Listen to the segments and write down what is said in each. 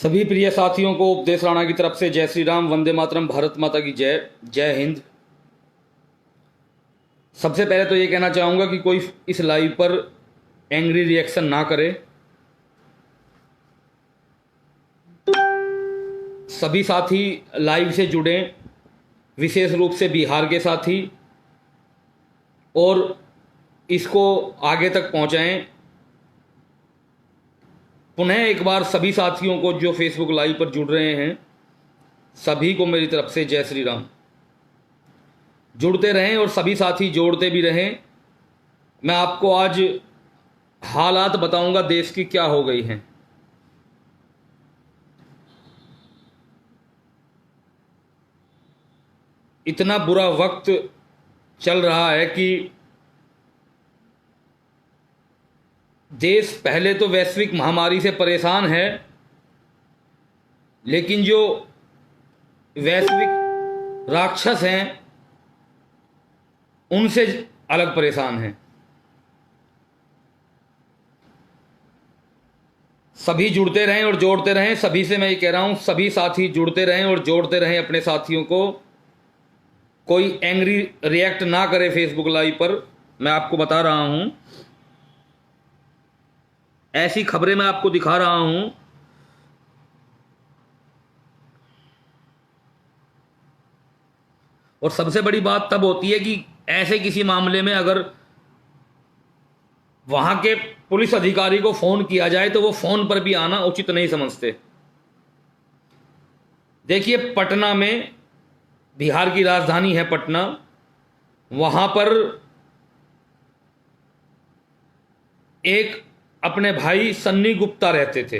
सभी प्रिय साथियों को उपदेश राणा की तरफ से जय श्री राम, वंदे मातरम, भारत माता की जय, जय हिंद। सबसे पहले तो ये कहना चाहूँगा कि कोई इस लाइव पर एंग्री रिएक्शन ना करे। सभी साथी लाइव से जुड़ें, विशेष रूप से बिहार के साथी, और इसको आगे तक पहुँचाएं। पुनः एक बार सभी साथियों को जो फेसबुक लाइव पर जुड़ रहे हैं, सभी को मेरी तरफ से जय श्री राम। जुड़ते रहें और सभी साथी जोड़ते भी रहें। मैं आपको आज हालात बताऊंगा देश की क्या हो गई हैं। इतना बुरा वक्त चल रहा है कि देश पहले तो वैश्विक महामारी से परेशान है, लेकिन जो वैश्विक राक्षस हैं उनसे अलग परेशान हैं। सभी जुड़ते रहें और जोड़ते रहें। सभी से मैं ये कह रहा हूं, सभी साथी जुड़ते रहें और जोड़ते रहें अपने साथियों को। कोई एंग्री रिएक्ट ना करे फेसबुक लाइव पर, मैं आपको बता रहा हूं। ऐसी खबरें मैं आपको दिखा रहा हूं। और सबसे बड़ी बात तब होती है कि ऐसे किसी मामले में अगर वहां के पुलिस अधिकारी को फोन किया जाए तो वो फोन पर भी आना उचित नहीं समझते। देखिए, पटना में, बिहार की राजधानी है पटना, वहां पर एक अपने भाई सन्नी गुप्ता रहते थे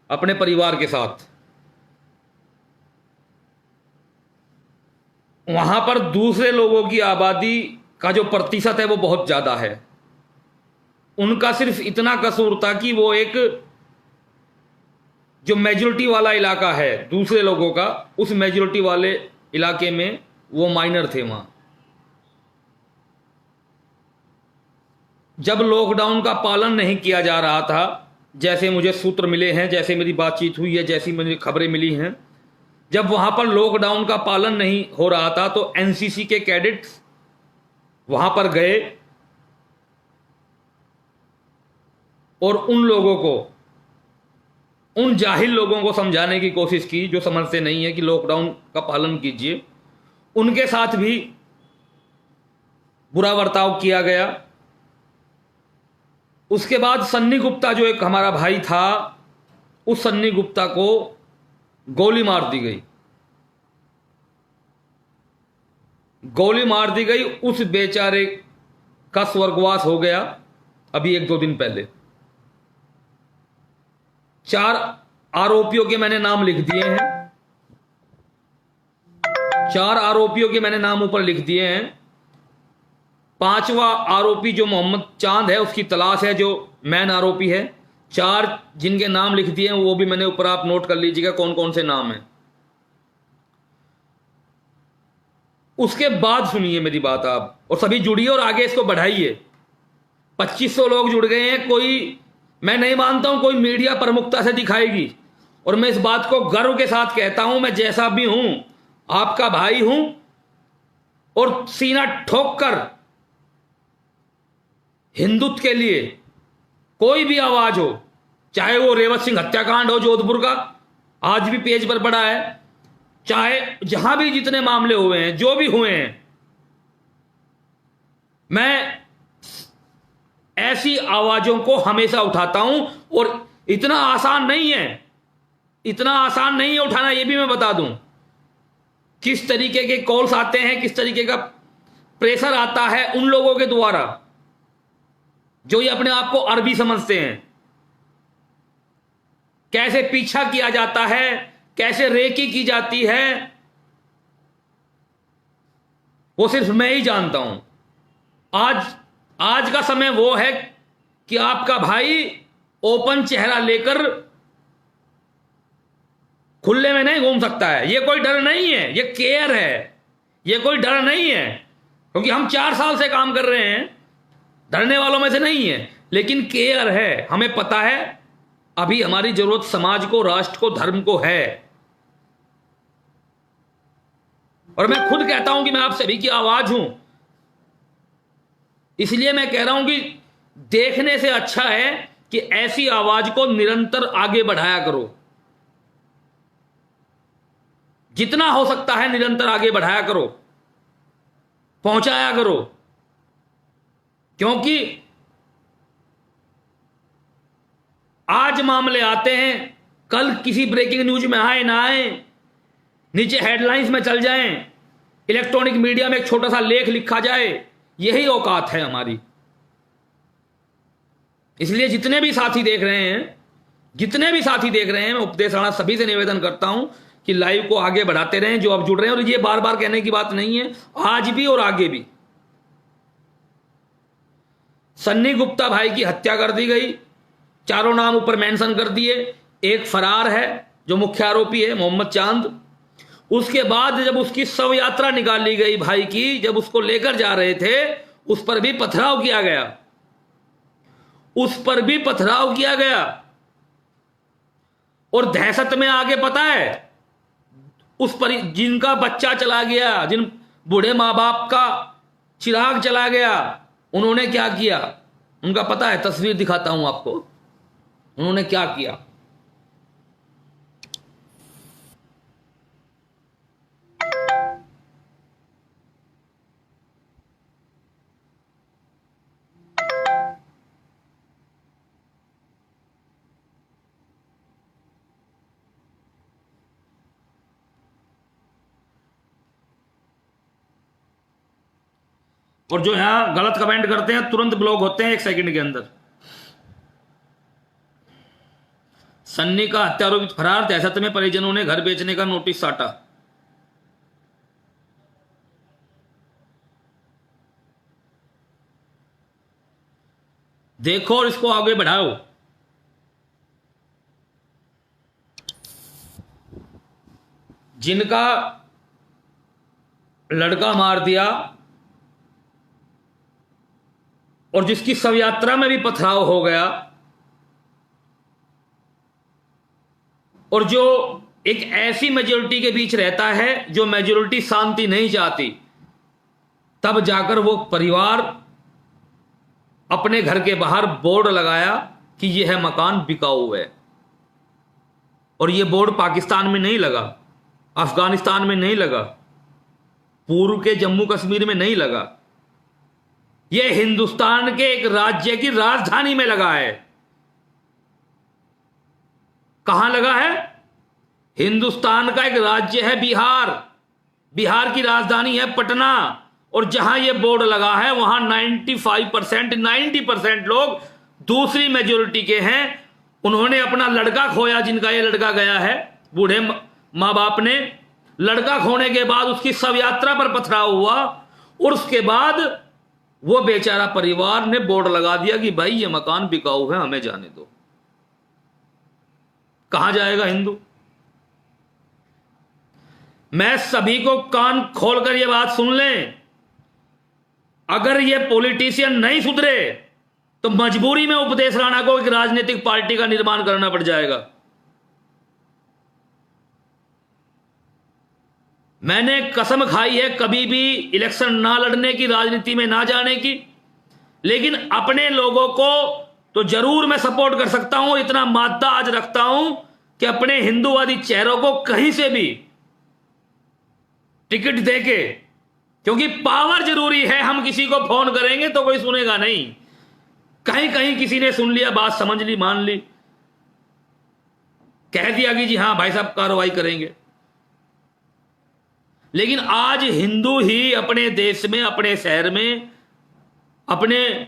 अपने परिवार के साथ। वहां पर दूसरे लोगों की आबादी का जो प्रतिशत है वो बहुत ज्यादा है। उनका सिर्फ इतना कसूर था कि वो एक जो मेजॉरिटी वाला इलाका है दूसरे लोगों का, उस मेजॉरिटी वाले इलाके में वो माइनर थे। वहां जब लॉकडाउन का पालन नहीं किया जा रहा था, जैसे मुझे सूत्र मिले हैं, जैसे मेरी बातचीत हुई है, जैसी मुझे खबरें मिली हैं, जब वहां पर लॉकडाउन का पालन नहीं हो रहा था तो एनसीसी के कैडेट्स वहां पर गए और उन लोगों को, उन जाहिल लोगों को समझाने की कोशिश की जो समझते नहीं है कि लॉकडाउन का पालन कीजिए। उनके साथ भी बुरा बर्ताव किया गया। उसके बाद सन्नी गुप्ता जो एक हमारा भाई था, उस सन्नी गुप्ता को गोली मार दी गई। गोली मार दी गई। उस बेचारे का स्वर्गवास हो गया अभी 1-2 दिन पहले। 4 आरोपियों के मैंने नाम लिख दिए हैं। 4 आरोपियों के मैंने नाम ऊपर लिख दिए हैं। 5वां आरोपी जो मोहम्मद चांद है, उसकी तलाश है, जो मैन आरोपी है। 4 जिनके नाम लिख दिए हैं वो भी मैंने ऊपर, आप नोट कर लीजिएगा कौन कौन से नाम हैं। उसके बाद सुनिए मेरी बात आप, और सभी जुड़िए और आगे इसको बढ़ाइए। 2500 लोग जुड़ गए हैं। कोई, मैं नहीं मानता हूं कोई मीडिया प्रमुखता से दिखाएगी, और मैं इस बात को गर्व के साथ कहता हूं, मैं जैसा भी हूं आपका भाई हूं, और सीना ठोक कर हिंदुत्व के लिए कोई भी आवाज हो, चाहे वो रेवत सिंह हत्याकांड हो जोधपुर का, आज भी पेज पर पड़ा है, चाहे जहां भी जितने मामले हुए हैं, जो भी हुए हैं, मैं ऐसी आवाजों को हमेशा उठाता हूं। और इतना आसान नहीं है, इतना आसान नहीं है उठाना, यह भी मैं बता दूं। किस तरीके के कॉल्स आते हैं, किस तरीके का प्रेशर आता है उन लोगों के द्वारा जो ये अपने आप को अरबी समझते हैं। कैसे पीछा किया जाता है, कैसे रेकी की जाती है, वो सिर्फ मैं ही जानता हूं। आज का समय वो है कि आपका भाई ओपन चेहरा लेकर खुले में नहीं घूम सकता है। ये कोई डर नहीं है, ये केयर है, ये कोई डर नहीं है। क्योंकि हम 4 साल से काम कर रहे हैं, डरने वालों में से नहीं है, लेकिन केयर है। हमें पता है अभी हमारी जरूरत समाज को, राष्ट्र को, धर्म को है। और मैं खुद कहता हूं कि मैं आप सभी की आवाज हूं, इसलिए मैं कह रहा हूं कि देखने से अच्छा है कि ऐसी आवाज को निरंतर आगे बढ़ाया करो, जितना हो सकता है निरंतर आगे बढ़ाया करो, पहुंचाया करो। क्योंकि आज मामले आते हैं, कल किसी ब्रेकिंग न्यूज में आए ना आए, नीचे हेडलाइंस में चल जाएं, इलेक्ट्रॉनिक मीडिया में एक छोटा सा लेख लिखा जाए, यही औकात है हमारी। इसलिए जितने भी साथी देख रहे हैं, मैं उपदेश राणा सभी से निवेदन करता हूं कि लाइव को आगे बढ़ाते रहें, जो अब जुड़ रहे हैं। और ये बार बार कहने की बात नहीं है, आज भी और आगे भी। सन्नी गुप्ता भाई की हत्या कर दी गई, चारों नाम ऊपर मेंशन कर दिए, एक फरार है जो मुख्य आरोपी है मोहम्मद चांद। उसके बाद जब उसकी शव यात्रा निकाली गई भाई की, जब उसको लेकर जा रहे थे, उस पर भी पथराव किया गया, और दहशत में आगे पता है उस पर जिनका बच्चा चला गया, जिन बूढ़े मां बाप का चिराग चला गया, उन्होंने क्या किया उनका पता है। तस्वीर दिखाता हूं आपको, उन्होंने क्या किया। और जो यहां गलत कमेंट करते हैं तुरंत ब्लॉक होते हैं 1 सेकंड के अंदर। सन्नी का हत्यारोपी फरार, दहशत में परिजनों ने घर बेचने का नोटिस साटा। देखो और इसको आगे बढ़ाओ। जिनका लड़का मार दिया और जिसकी शव यात्रा में भी पथराव हो गया, और जो एक ऐसी मेजोरिटी के बीच रहता है जो मेजोरिटी शांति नहीं चाहती, तब जाकर वो परिवार अपने घर के बाहर बोर्ड लगाया कि यह मकान बिकाऊ है। और यह बोर्ड पाकिस्तान में नहीं लगा, अफगानिस्तान में नहीं लगा, पूर्व के जम्मू कश्मीर में नहीं लगा, यह हिंदुस्तान के एक राज्य की राजधानी में लगा है। कहां लगा है? हिंदुस्तान का एक राज्य है बिहार, बिहार की राजधानी है पटना, और जहां यह बोर्ड लगा है वहां 90% लोग दूसरी मेजोरिटी के हैं। उन्होंने अपना लड़का खोया, जिनका यह लड़का गया है, बूढ़े मां बाप ने लड़का खोने के बाद उसकी शव यात्रा पर पथराव हुआ, और उसके बाद वो बेचारा परिवार ने बोर्ड लगा दिया कि भाई ये मकान बिकाऊ है, हमें जाने दो। कहां जाएगा हिंदू? मैं सभी को कान खोलकर यह बात सुन लें, अगर ये पॉलिटिशियन नहीं सुधरे तो मजबूरी में उपदेश राणा को एक राजनीतिक पार्टी का निर्माण करना पड़ जाएगा। मैंने कसम खाई है कभी भी इलेक्शन ना लड़ने की, राजनीति में ना जाने की, लेकिन अपने लोगों को तो जरूर मैं सपोर्ट कर सकता हूं। इतना मादा आज रखता हूं कि अपने हिंदूवादी चेहरों को कहीं से भी टिकट देके, क्योंकि पावर जरूरी है। हम किसी को फोन करेंगे तो कोई सुनेगा नहीं, कहीं कहीं किसी ने सुन लिया, बात समझ ली, मान ली, कह दिया कि जी हां भाई साहब कार्रवाई करेंगे। लेकिन आज हिंदू ही अपने देश में, अपने शहर में अपने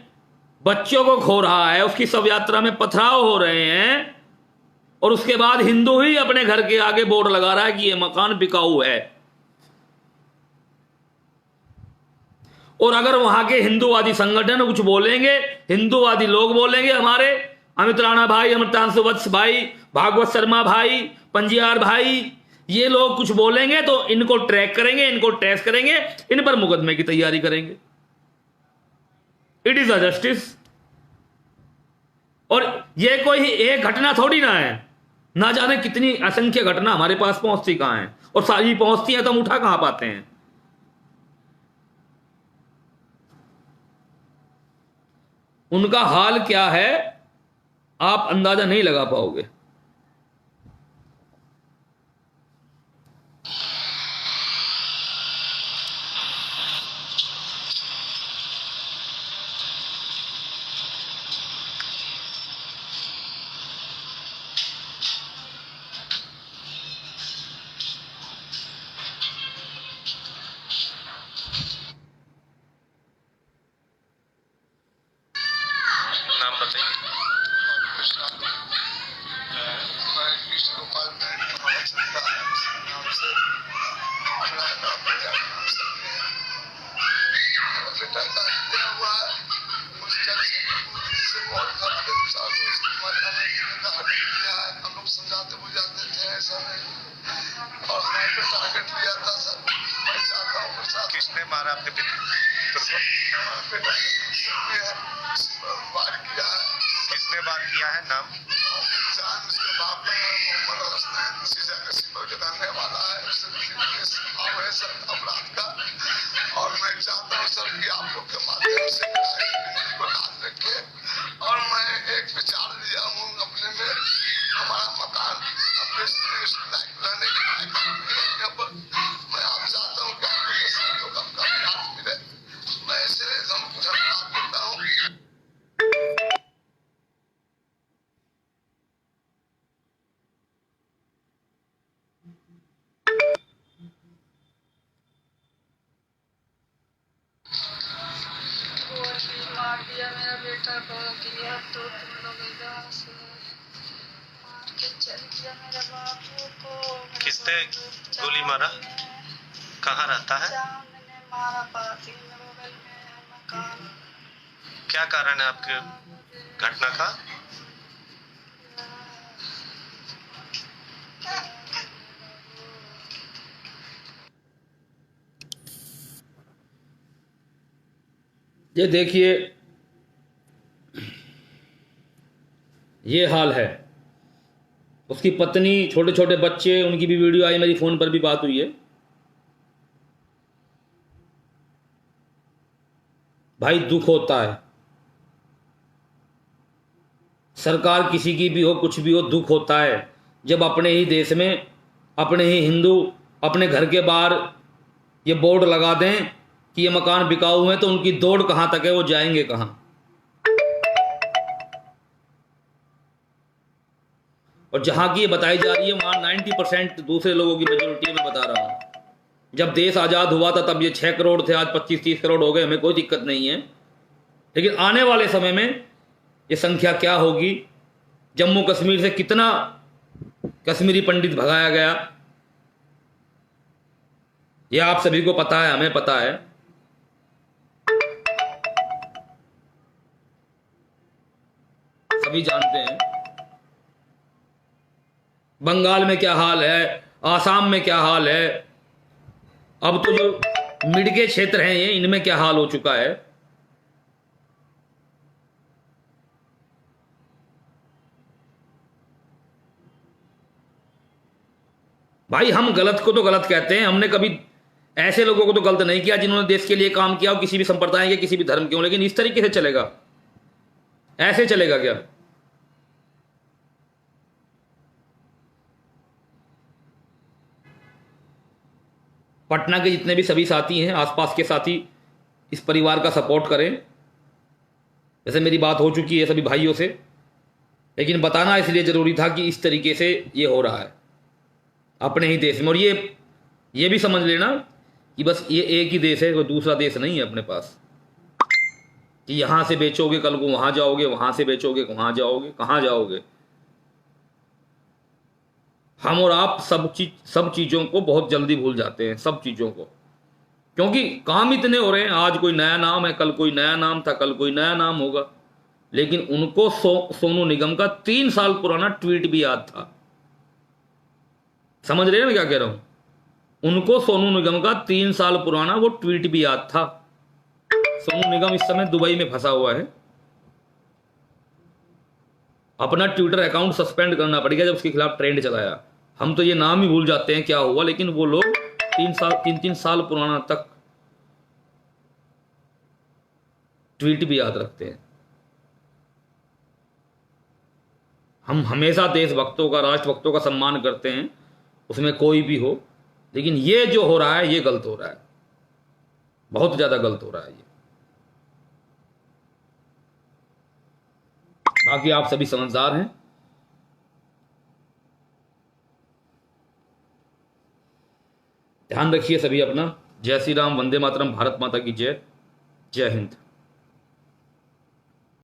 बच्चों को खो रहा है, उसकी शव यात्रा में पथराव हो रहे हैं, और उसके बाद हिंदू ही अपने घर के आगे बोर्ड लगा रहा है कि यह मकान बिकाऊ है। और अगर वहां के हिंदूवादी संगठन कुछ बोलेंगे, हिंदूवादी लोग बोलेंगे, हमारे अमित राणा भाई, अमृतांशु वत्स भाई, भागवत शर्मा भाई, पंजियार भाई, ये लोग कुछ बोलेंगे तो इनको ट्रैक करेंगे, इनको ट्रेस करेंगे, इन पर मुकदमे की तैयारी करेंगे। It is a justice. और ये कोई एक घटना थोड़ी ना है, ना जाने कितनी असंख्य घटना हमारे पास पहुंचती कहां है, और सारी पहुंचती है तो हम उठा कहां पाते हैं। उनका हाल क्या है आप अंदाजा नहीं लगा पाओगे। नाम बताइए। समझाते बुझाते थे ऐसा नहीं, और मैं पे टारगेट लिया था सर। मैं चाहता हूँ किसने मारा आपके पिता वार किया है। किसने वार किया है? नाम? जान उसके बाप है मोहम्मद हसनैन, सीजा कसीमर के रहने वाला है। है सर अपराध का, और मैं चाहता हूँ सर कि आप लोग के माध्यम से को याद रखे। और मैं एक विचार लिया हूँ अपने में, हमारा मकान अपने रहने के लायक पर मैं आप चाहता हूँ कि आपके साथ का प्यार मिले। मैं इसलिए धन्यवाद देता हूँ। मार दिया मेरा बेटा को किया, तो तुम लोग इधर से मार के चल दिया मेरा बाबू को। किसने गोली मारा? कहाँ रहता है? मैंने मारा पाती में बगल में मकान। क्या कारण है आपके घटना का? ये देखिए, ये हाल है। उसकी पत्नी, छोटे छोटे बच्चे, उनकी भी वीडियो आई, मेरी फोन पर भी बात हुई है। भाई दुख होता है, सरकार किसी की भी हो, कुछ भी हो, दुख होता है जब अपने ही देश में अपने ही हिंदू अपने घर के बाहर ये बोर्ड लगा दें कि ये मकान बिकाऊ हैं, तो उनकी दौड़ कहां तक है, वो जाएंगे कहां। और जहां की ये बताई जा रही है वहां 90% दूसरे लोगों की मेजोरिटी में बता रहा हूं। जब देश आजाद हुआ था तब ये 6 करोड़ थे, आज 25-30 करोड़ हो गए, हमें कोई दिक्कत नहीं है। लेकिन आने वाले समय में ये संख्या क्या होगी, जम्मू कश्मीर से कितना कश्मीरी पंडित भगाया गया, ये आप सभी को पता है, हमें पता है। सभी जानते हैं बंगाल में क्या हाल है, आसाम में क्या हाल है, अब तो जो मिड के क्षेत्र हैं ये, इनमें क्या हाल हो चुका है। भाई हम गलत को तो गलत कहते हैं, हमने कभी ऐसे लोगों को तो गलत नहीं किया जिन्होंने देश के लिए काम किया हो, किसी भी संप्रदाय के, किसी भी धर्म के हो, लेकिन इस तरीके से चलेगा? ऐसे चलेगा क्या? पटना के जितने भी सभी साथी हैं, आसपास के साथी, इस परिवार का सपोर्ट करें। जैसे मेरी बात हो चुकी है सभी भाइयों से, लेकिन बताना इसलिए जरूरी था कि इस तरीके से ये हो रहा है अपने ही देश में। और ये भी समझ लेना कि बस ये एक ही देश है, कोई दूसरा देश नहीं है अपने पास, कि यहां से बेचोगे कल को वहां जाओगे, वहां से बेचोगे वहां जाओगे, कहां जाओगे। हम और आप सब चीज़ों को बहुत जल्दी भूल जाते हैं, सब चीज़ों को, क्योंकि काम इतने हो रहे हैं। आज कोई नया नाम है, कल कोई नया नाम था, कल कोई नया नाम होगा। लेकिन उनको सोनू निगम का 3 साल पुराना ट्वीट भी याद था। समझ रहे हैं ना क्या कह रहा हूं? उनको सोनू निगम का 3 साल पुराना वो ट्वीट भी याद था। सोनू निगम इस समय दुबई में फंसा हुआ है। अपना ट्विटर अकाउंट सस्पेंड करना पड़ेगा जब उसके खिलाफ ट्रेंड चलाया। हम तो ये नाम ही भूल जाते हैं क्या हुआ, लेकिन वो लोग 3 साल पुराना तक ट्वीट भी याद रखते हैं। हम हमेशा देशभक्तों का, राष्ट्रभक्तों का सम्मान करते हैं, उसमें कोई भी हो, लेकिन ये जो हो रहा है ये गलत हो रहा है, बहुत ज्यादा गलत हो रहा है ये। बाकी आप सभी समझदार हैं। ध्यान रखिए सभी अपना। जय श्री राम, वंदे मातरम, भारत माता की जय, जय हिंद।